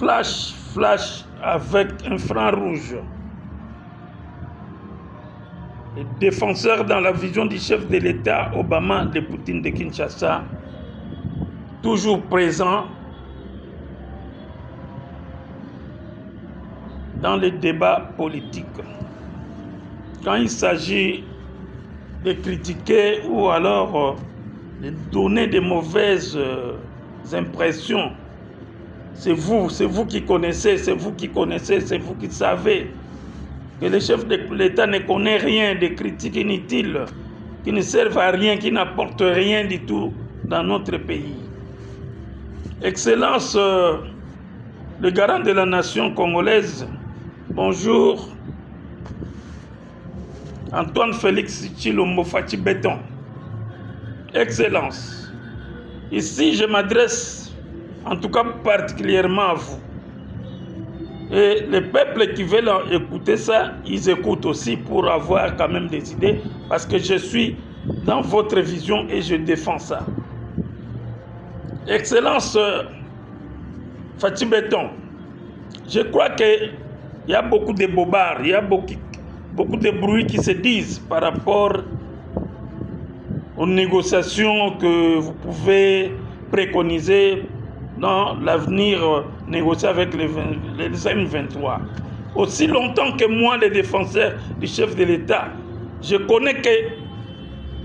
flash avec un franc rouge. Les défenseurs dans la vision du chef de l'État, Obama, de Poutine de Kinshasa, toujours présents dans les débats politiques. Quand il s'agit de critiquer ou alors de donner de mauvaises impressions, c'est vous qui connaissez, c'est vous qui savez que le chef de l'État ne connaît rien de critiques inutiles, qui ne servent à rien, qui n'apportent rien du tout dans notre pays. Excellence, le garant de la nation congolaise, bonjour. Antoine Félix Tshilombo Faci Béton. Excellence. Ici, je m'adresse en tout cas particulièrement à vous. Et les peuples qui veulent écouter ça, ils écoutent aussi pour avoir quand même des idées, parce que je suis dans votre vision et je défends ça. Excellence, Faci Béton, je crois qu'il y a beaucoup de bobards, il y a beaucoup de bruits qui se disent par rapport aux négociations que vous pouvez préconiser dans l'avenir, négocier avec les M23. Aussi longtemps que moi, le défenseur du chef de l'État, je connais que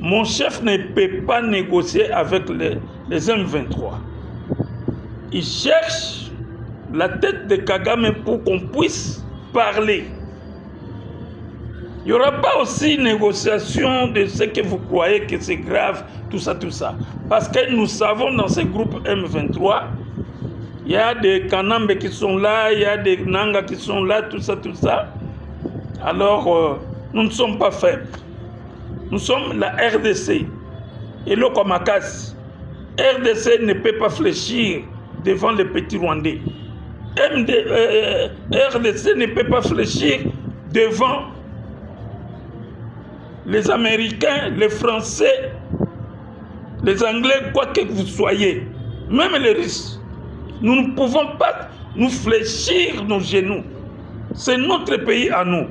mon chef ne peut pas négocier avec les M23. Il cherche la tête de Kagame pour qu'on puisse parler. Il n'y aura pas aussi négociation de ce que vous croyez que c'est grave, tout ça. Parce que nous savons dans ce groupe M23, il y a des Kanambe qui sont là, il y a des Nanga qui sont là, tout ça. Alors, nous ne sommes pas faibles. Nous sommes la RDC. Et l'Okomakas. RDC ne peut pas fléchir devant les petits Rwandais. RDC ne peut pas fléchir devant les Américains, les Français, les Anglais, quoi que vous soyez, même les Russes. Nous ne pouvons pas nous fléchir nos genoux. C'est notre pays à nous.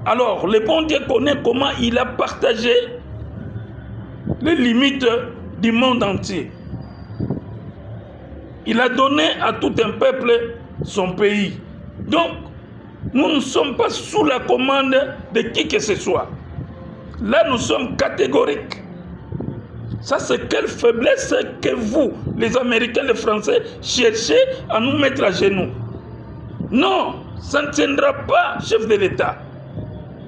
Alors, le bon Dieu connaît comment il a partagé les limites du monde entier. Il a donné à tout un peuple son pays. Donc, nous ne sommes pas sous la commande de qui que ce soit. Là, nous sommes catégoriques. Ça, c'est quelle faiblesse que vous, les Américains, les Français, cherchez à nous mettre à genoux. Non, ça ne tiendra pas, chef de l'État.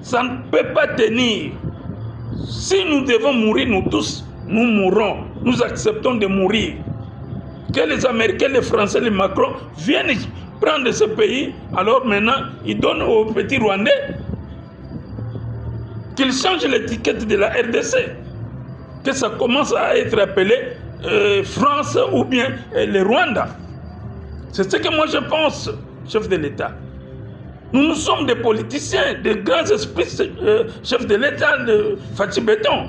Ça ne peut pas tenir. Si nous devons mourir, nous tous, nous mourrons. Nous acceptons de mourir. Que les Américains, les Français, les Macron viennent prendre ce pays, alors maintenant, ils donnent aux petits Rwandais qu'ils changent l'étiquette de la RDC. Que ça commence à être appelé France ou bien le Rwanda. C'est ce que moi je pense, chef de l'État. Nous sommes des politiciens, des grands esprits, chef de l'État, de Faci Béton.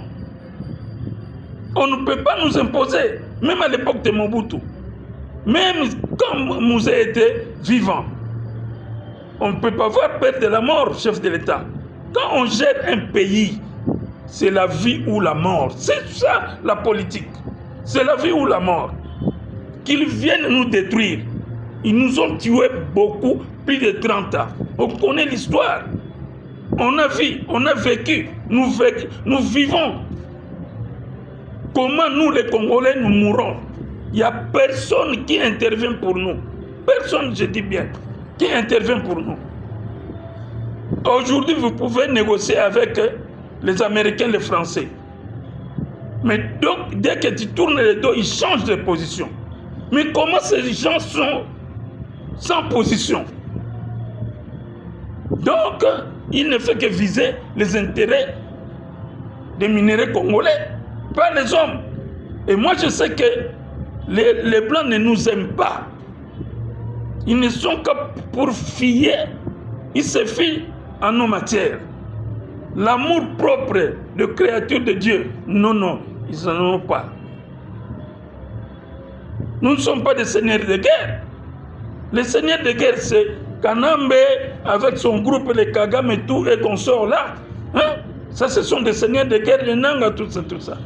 On ne peut pas nous imposer, même à l'époque de Mobutu. Même quand Mouzé était vivant. On ne peut pas avoir peur de la mort, chef de l'État. Quand on gère un pays, c'est la vie ou la mort. C'est ça la politique. C'est la vie ou la mort. Qu'ils viennent nous détruire. Ils nous ont tués beaucoup, plus de 30 ans. On connaît l'histoire. On a vu, on a vécu. Nous vivons. Comment nous les Congolais nous mourons? Il n'y a personne qui intervient pour nous. Personne, je dis bien, qui intervient pour nous. Aujourd'hui, vous pouvez négocier avec les Américains, les Français. Mais donc, dès que tu tournes le dos, ils changent de position. Mais comment ces gens sont sans position? Donc, il ne fait que viser les intérêts des minéraux congolais, pas les hommes. Et moi, je sais que les Blancs ne nous aiment pas. Ils ne sont que pour fier. Ils se fient en nos matières. L'amour propre de créature de Dieu, non, ils n'en ont pas. Nous ne sommes pas des seigneurs de guerre. Le seigneur de guerre, c'est Kanambe avec son groupe, les Kagame et tout, et consorts là. Hein? Ça, ce sont des seigneurs de guerre, les Nanga, tout ça.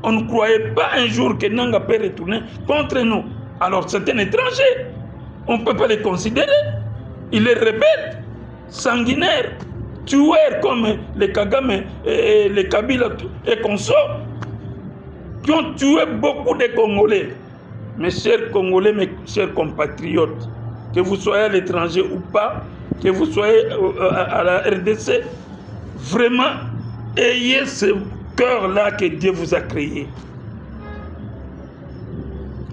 On ne croyait pas un jour que Nanga peut retourner contre nous. Alors, c'est un étranger. On ne peut pas les considérer. Il est rebelle, sanguinaire, tueur comme les Kagame et les Kabila et consorts, qui ont tué beaucoup de Congolais. Mes chers Congolais, mes chers compatriotes, que vous soyez à l'étranger ou pas, que vous soyez à la RDC, vraiment, ayez ce cœur-là que Dieu vous a créé.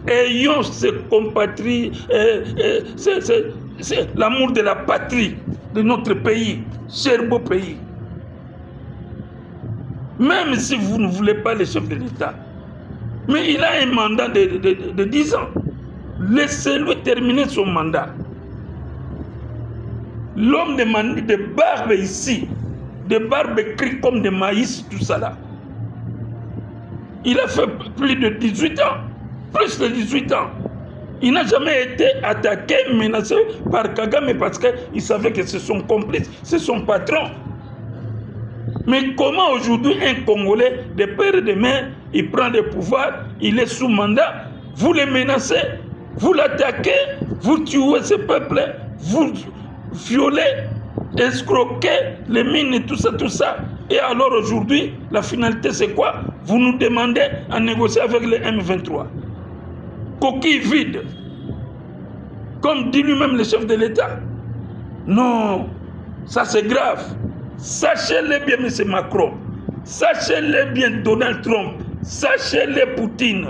Ayons ce compatriote, c'est l'amour de la patrie, de notre pays, cher beau pays. Même si vous ne voulez pas le chef de l'État, mais il a un mandat de 10 ans. Laissez-le terminer son mandat. L'homme de barbe ici, de barbe écrite comme de maïs, tout ça là. Il a fait plus de 18 ans. Plus de 18 ans. Il n'a jamais été attaqué, menacé par Kagame parce qu'il savait que c'est son complice, c'est son patron. Mais comment aujourd'hui un Congolais de père et de mère, il prend le pouvoir, il est sous mandat, vous le menacez, vous l'attaquez, vous tuez ce peuple, vous violez, escroquez les mines et tout ça. Et alors aujourd'hui, la finalité c'est quoi? Vous nous demandez à négocier avec les M23. Coquille vide. Comme dit lui-même le chef de l'État. Non, ça c'est grave. Sachez-le bien, M. Macron. Sachez-le bien, Donald Trump. Sachez-le, Poutine.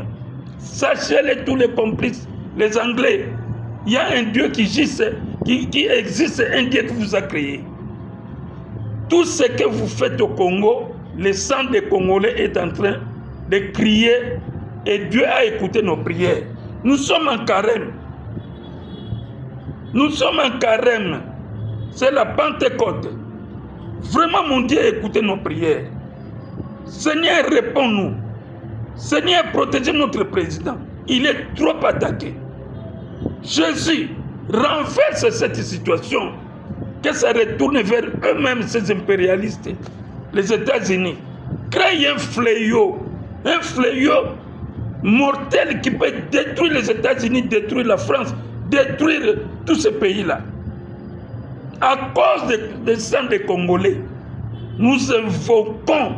Sachez-le, tous les complices, les Anglais. Il y a un Dieu qui existe, un Dieu qui vous a créé. Tout ce que vous faites au Congo, le sang des Congolais est en train de crier et Dieu a écouté nos prières. Nous sommes en carême. Nous sommes en carême. C'est la Pentecôte. Vraiment, mon Dieu, écoutez nos prières. Seigneur, réponds-nous. Seigneur, protégez notre président. Il est trop attaqué. Jésus, renverse cette situation. Que ça retourne vers eux-mêmes, ces impérialistes. Les États-Unis. Crée un fléau mortel qui peut détruire les États-Unis, détruire la France, détruire tous ces pays-là. À cause du sang des Congolais, nous invoquons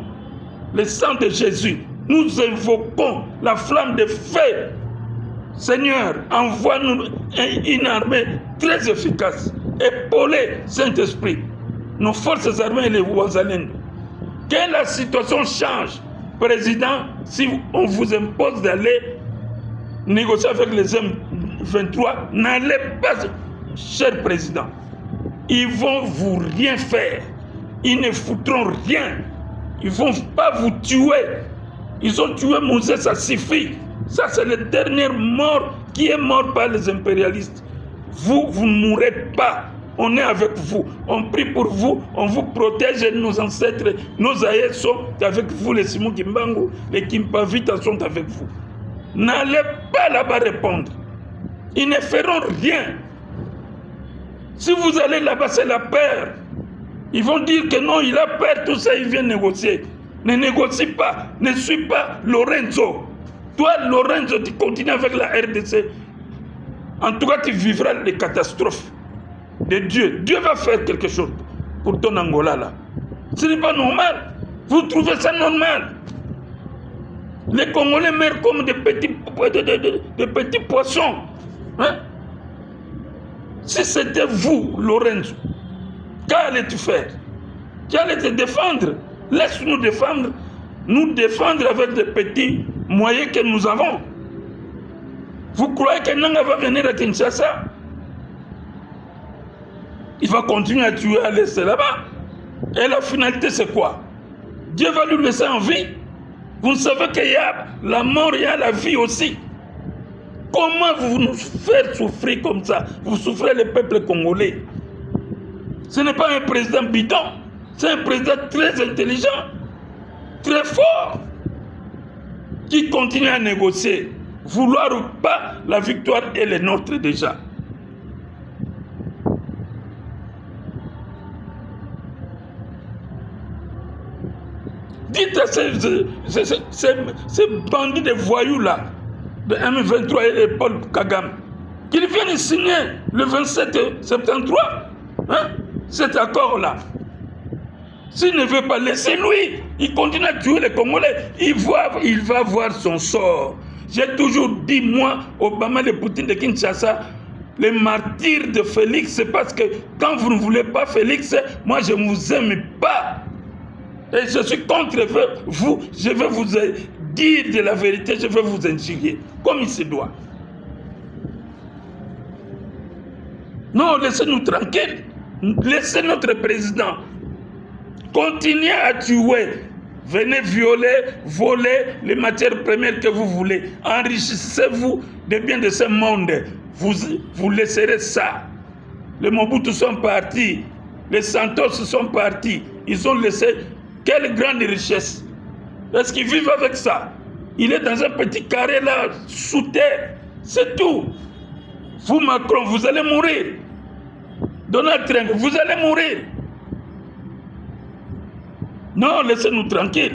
le sang de Jésus. Nous invoquons la flamme de feu. Seigneur, envoie-nous une armée très efficace. Épaulée, Saint-Esprit, nos forces armées et les Wazalènes. Que la situation change. Président, si on vous impose d'aller négocier avec les M23, n'allez pas, cher président. Ils vont vous rien faire. Ils ne foutront rien. Ils ne vont pas vous tuer. Ils ont tué Moses, ça suffit. Ça, c'est le dernier mort qui est mort par les impérialistes. Vous ne mourrez pas. On est avec vous. On prie pour vous. On vous protège. Nos ancêtres, nos aïeux sont avec vous. Les Simon Kimbangu, les Kimpavita sont avec vous. N'allez pas là-bas répondre. Ils ne feront rien. Si vous allez là-bas, c'est la peur. Ils vont dire que non, il a peur, tout ça, il vient négocier. Ne négocie pas. Ne suis pas Lorenzo. Toi, Lorenzo, tu continues avec la RDC. En tout cas, tu vivras les catastrophes de Dieu. Dieu va faire quelque chose pour ton Angola là. Ce n'est pas normal. Vous trouvez ça normal? Les Congolais meurent comme des petits poissons. Hein? Si c'était vous, Lorenzo, qu'allais-tu faire? Tu allais te défendre. Laisse-nous défendre. Nous défendre avec des petits moyens que nous avons. Vous croyez que Nanga va venir à Kinshasa? Il va continuer à tuer, à laisser là-bas. Et la finalité, c'est quoi? Dieu va lui laisser en vie. Vous savez qu'il y a la mort, il y a la vie aussi. Comment vous nous faites souffrir comme ça? Vous souffrez le peuple congolais. Ce n'est pas un président bidon. C'est un président très intelligent, très fort, qui continue à négocier. Vouloir ou pas, la victoire, elle est nôtre déjà. Dites à ces bandits de voyous-là, de M23 et Paul Kagame, qu'ils viennent signer le 27 septembre, hein, cet accord-là. S'il ne veut pas, laissez-lui. Il continue à tuer les Congolais. Il va voir son sort. J'ai toujours dit, moi, Obama, le Poutine de Kinshasa, les martyrs de Félix, c'est parce que quand vous ne voulez pas Félix, moi, je ne vous aime pas. Et je suis contre vous. Je vais vous dire de la vérité, je vais vous injurier, comme il se doit. Non, laissez-nous tranquilles. Laissez notre président continuer à tuer. Venez violer, voler les matières premières que vous voulez. Enrichissez-vous des biens de ce monde. Vous laisserez ça. Les Mobutu sont partis. Les Santos sont partis. Ils ont laissé quelle grande richesse. Est-ce qu'ils vivent avec ça? Il est dans un petit carré là, sous terre. C'est tout. Vous, Macron, vous allez mourir. Donald Trump, vous allez mourir. Non, laissez-nous tranquilles.